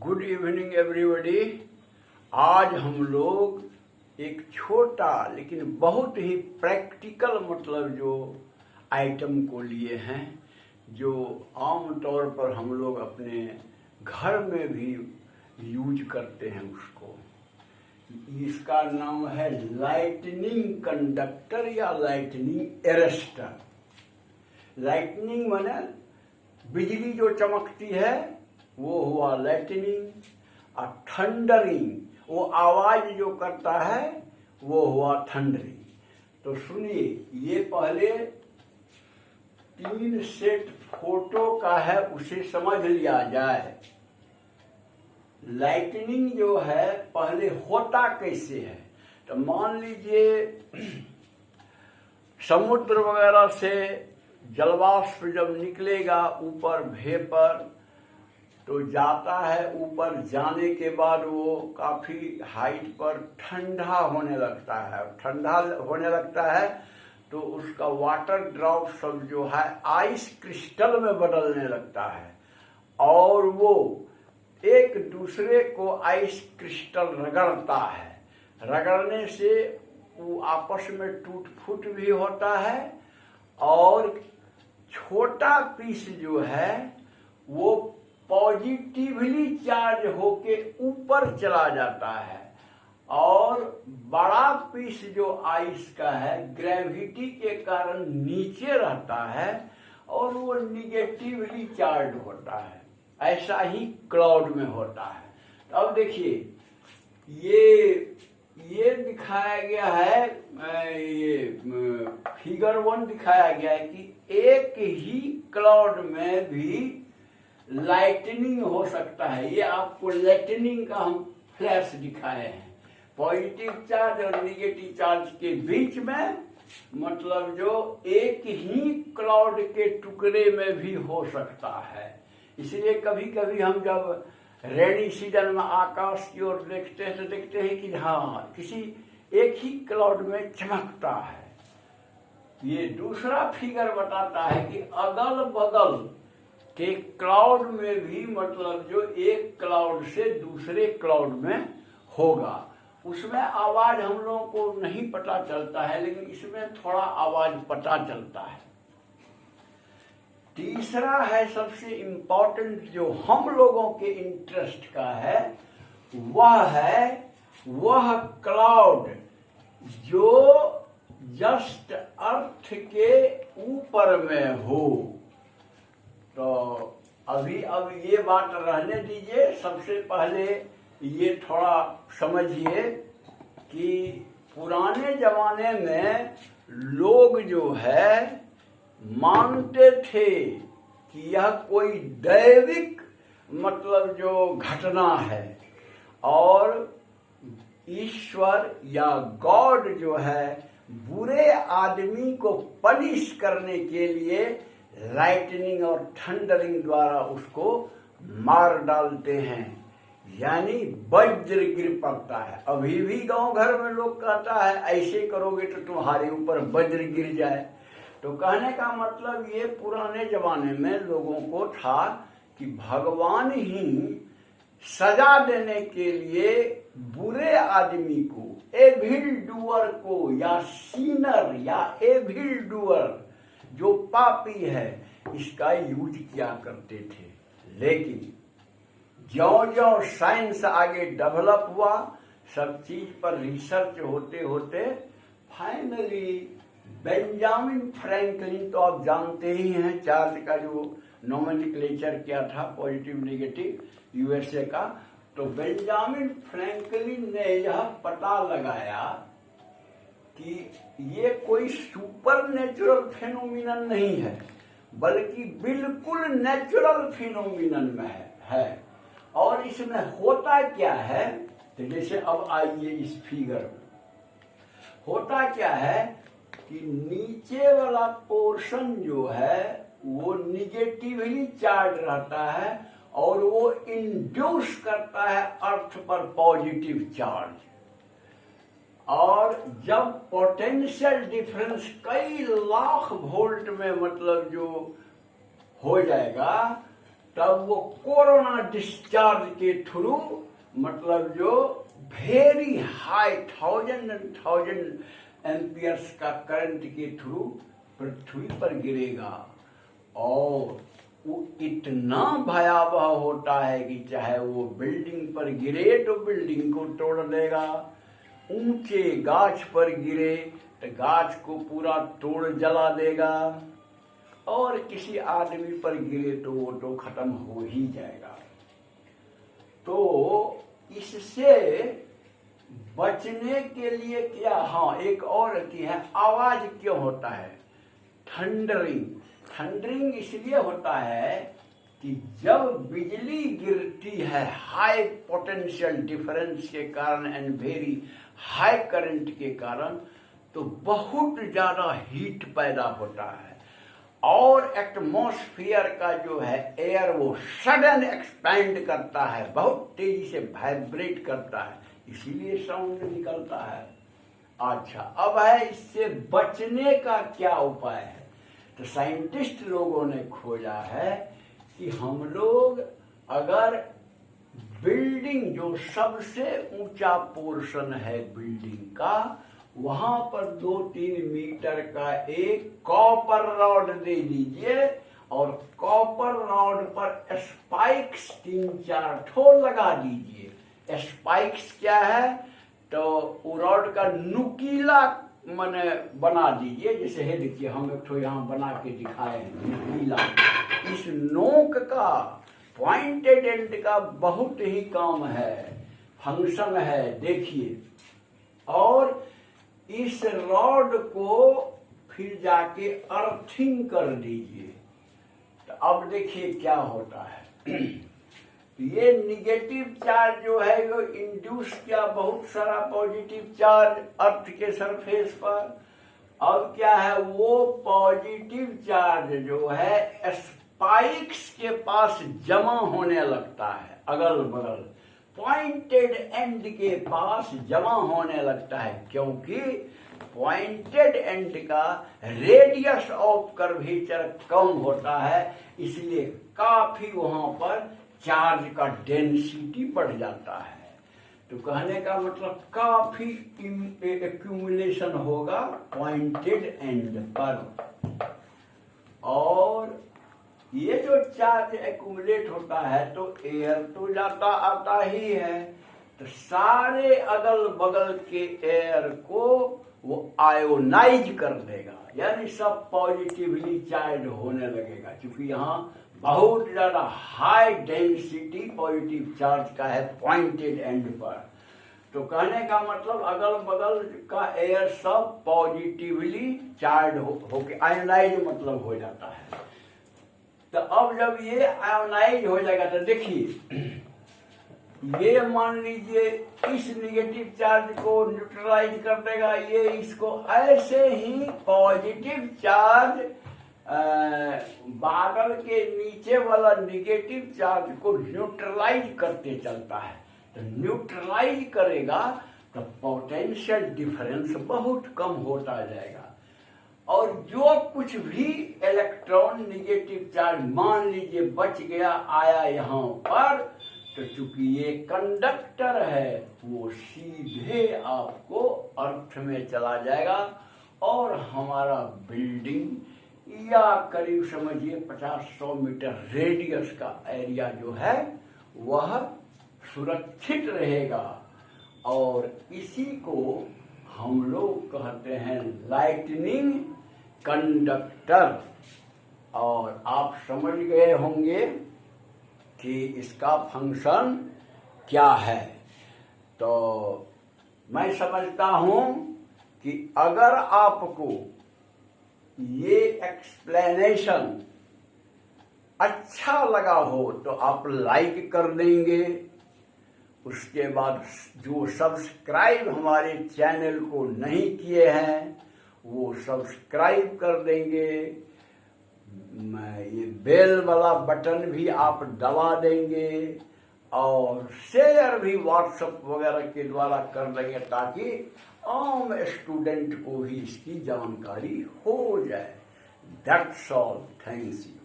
Good evening everybody. आज हम लोग एक छोटा लेकिन बहुत ही प्रैक्टिकल जो आइटम को लिए हैं, जो आम तौर पर हम लोग अपने घर में भी यूज करते हैं। उसको इसका नाम है लाइटनिंग कंडक्टर या लाइटनिंग अरेस्टर। लाइटनिंग माने बिजली जो चमकती है वो हुआ लाइटनिंग, और थंडरिंग वो आवाज जो करता है वो हुआ थंडरिंग। तो सुनिए, ये पहले 3 सेट फोटो का है, उसे समझ लिया जाए। लाइटनिंग जो है पहले होता कैसे है, तो मान लीजिए समुद्र वगैरह से जलवाष्प जब निकलेगा ऊपर वेपर, तो जाता है ऊपर, जाने के बाद वो काफी हाइट पर ठंडा होने लगता है। ठंडा होने लगता है तो उसका वाटर ड्रॉप सब जो है आइस क्रिस्टल में बदलने लगता है, और वो एक दूसरे को आइस क्रिस्टल रगड़ता है। रगड़ने से वो आपस में टूट फूट भी होता है, और छोटा पीस जो है वो पॉजिटिवली चार्ज होके ऊपर चला जाता है, और बड़ा पीस जो आइस का है ग्रेविटी के कारण नीचे रहता है और वो निगेटिवली चार्ज होता है। ऐसा ही क्लाउड में होता है। तो अब देखिए, ये दिखाया गया है, ये फिगर 1 दिखाया गया है कि एक ही क्लाउड में भी लाइटनिंग हो सकता है। ये आपको लाइटनिंग का हम फ्लैश दिखाए हैं। पॉजिटिव चार्ज और निगेटिव चार्ज के बीच में जो एक ही क्लाउड के टुकड़े में भी हो सकता है। इसलिए कभी कभी हम जब रेनी सीजन में आकाश की ओर देखते हैं तो देखते हैं कि हाँ, किसी एक ही क्लाउड में चमकता है। ये दूसरा फिगर बताता है कि अगल बगल के क्लाउड में भी जो एक क्लाउड से दूसरे क्लाउड में होगा, उसमें आवाज हम लोगों को नहीं पता चलता है, लेकिन इसमें थोड़ा आवाज पता चलता है। तीसरा है सबसे इम्पोर्टेंट, जो हम लोगों के इंटरेस्ट का है, वह क्लाउड जो जस्ट अर्थ के ऊपर में हो। तो अब ये बात रहने दीजिए। सबसे पहले ये थोड़ा समझिए कि पुराने जमाने में लोग जो है मानते थे कि यह कोई दैविक जो घटना है, और ईश्वर या गॉड जो है बुरे आदमी को पनिश करने के लिए लाइटनिंग और थंडरिंग द्वारा उसको मार डालते हैं, यानी वज्र गिर पड़ता है। अभी भी गांव घर में लोग कहता है ऐसे करोगे तो तुम्हारे ऊपर वज्र गिर जाए। तो कहने का मतलब ये पुराने जमाने में लोगों को था कि भगवान ही सजा देने के लिए बुरे आदमी को, एविल डूअर को, या सीनर या एविल डूअर जो पापी है, इसका यूज किया करते थे। लेकिन ज्यों-ज्यों साइंस आगे डेवलप हुआ, सब चीज पर रिसर्च होते होते फाइनली बेंजामिन फ्रैंकलिन, तो आप जानते ही हैं चार्ज का जो नोमेनक्लेचर किया था, पॉजिटिव नेगेटिव, यूएसए का। तो बेंजामिन फ्रैंकलिन ने यह पता लगाया कि ये कोई सुपर नेचुरल फिनोमिनन नहीं है, बल्कि बिल्कुल नेचुरल फिनोमिनन में है। और इसमें होता क्या है, तो जैसे अब आइए इस फिगर में, होता क्या है कि नीचे वाला पोर्शन जो है वो निगेटिवली चार्ज रहता है, और वो इंड्यूस करता है अर्थ पर पॉजिटिव चार्ज। और जब पोटेंशियल डिफरेंस कई लाख वोल्ट में जो हो जाएगा, तब वो कोरोना डिस्चार्ज के थ्रू, मतलब जो वेरी हाई 1000 एम्पियर्स का करंट के थ्रू पृथ्वी पर गिरेगा। और वो इतना भयावह होता है कि चाहे वो बिल्डिंग पर गिरे तो बिल्डिंग को तोड़ देगा, ऊंचे गाछ पर गिरे तो गाछ को पूरा तोड़ जला देगा, और किसी आदमी पर गिरे तो वो तो खत्म हो ही जाएगा। तो इससे बचने के लिए क्या, हाँ एक और की है, आवाज क्यों होता है? थंडरिंग इसलिए होता है कि जब बिजली गिरती है हाई पोटेंशियल डिफरेंस के कारण एंड वेरी हाई करंट के कारण, तो बहुत ज्यादा हीट पैदा होता है, और एटमॉस्फेयर का जो है एयर वो सडन एक्सपैंड करता है, बहुत तेजी से वाइब्रेट करता है, इसीलिए साउंड निकलता है। अच्छा, अब है इससे बचने का क्या उपाय है? तो साइंटिस्ट लोगों ने खोजा है कि हम लोग अगर बिल्डिंग जो सबसे ऊंचा पोर्शन है बिल्डिंग का, वहां पर 2-3 मीटर का एक कॉपर रॉड दे दीजिए, और कॉपर रॉड पर स्पाइक्स 3-4 ठो लगा दीजिए। स्पाइक्स क्या है? तो वो रॉड का नुकीला मैंने बना दीजिए, जैसे है देखिए हम एक ठो यहाँ बना के दिखाए हैं नुकीला। इस नोक का, पॉइंटेड एंड का बहुत ही काम है, फंक्शन है, देखिए। और इस रॉड को फिर जाके अर्थिंग कर दीजिए। तो अब देखिए क्या होता है। ये निगेटिव चार्ज जो है वो इंड्यूस किया बहुत सारा पॉजिटिव चार्ज अर्थ के सरफेस पर। अब क्या है, वो पॉजिटिव चार्ज जो है स्पाइक्स के पास जमा होने लगता है, अगल बगल पॉइंटेड एंड के पास जमा होने लगता है, क्योंकि पॉइंटेड एंड का रेडियस ऑफ कर्वेचर कम होता है, इसलिए काफी वहां पर चार्ज का डेंसिटी बढ़ जाता है। तो कहने का मतलब काफी एक्यूमुलेशन होगा पॉइंटेड एंड पर। और ये जो चार्ज एक्यूमुलेट होता है तो एयर तो जाता आता ही है, तो सारे अगल बगल के एयर को वो आयोनाइज कर देगा, यानी सब पॉजिटिवली चार्ज होने लगेगा, क्योंकि यहाँ बहुत ज्यादा हाई डेंसिटी पॉजिटिव चार्ज का है पॉइंटेड एंड पर। तो कहने का मतलब अगल बगल का एयर सब पॉजिटिवली चार्ज होके आयोनाइज मतलब हो जाता है। तो अब जब ये आयोनाइज हो जाएगा तो देखिए, ये मान लीजिए इस निगेटिव चार्ज को न्यूट्रलाइज कर देगा, ये इसको ऐसे ही पॉजिटिव चार्ज बादल के नीचे वाला निगेटिव चार्ज को न्यूट्रलाइज करते चलता है। तो न्यूट्रलाइज करेगा तो पोटेंशियल डिफरेंस बहुत कम होता जाएगा, और जो कुछ भी इलेक्ट्रॉन निगेटिव चार्ज मान लीजिए बच गया आया यहाँ पर, तो चूंकि ये कंडक्टर है वो सीधे आपको अर्थ में चला जाएगा, और हमारा बिल्डिंग या करीब समझिए 50-100 मीटर रेडियस का एरिया जो है वह सुरक्षित रहेगा। और इसी को हम लोग कहते हैं लाइटनिंग कंडक्टर। और आप समझ गए होंगे कि इसका फंक्शन क्या है। तो मैं समझता हूं कि अगर आपको ये एक्सप्लेनेशन अच्छा लगा हो तो आप लाइक कर देंगे। उसके बाद जो सब्सक्राइब हमारे चैनल को नहीं किए हैं वो सब्सक्राइब कर देंगे। ये बेल वाला बटन भी आप दबा देंगे, और शेयर भी व्हाट्सएप वगैरह के द्वारा कर देंगे, ताकि आम स्टूडेंट को भी इसकी जानकारी हो जाए। That's all, thanks you.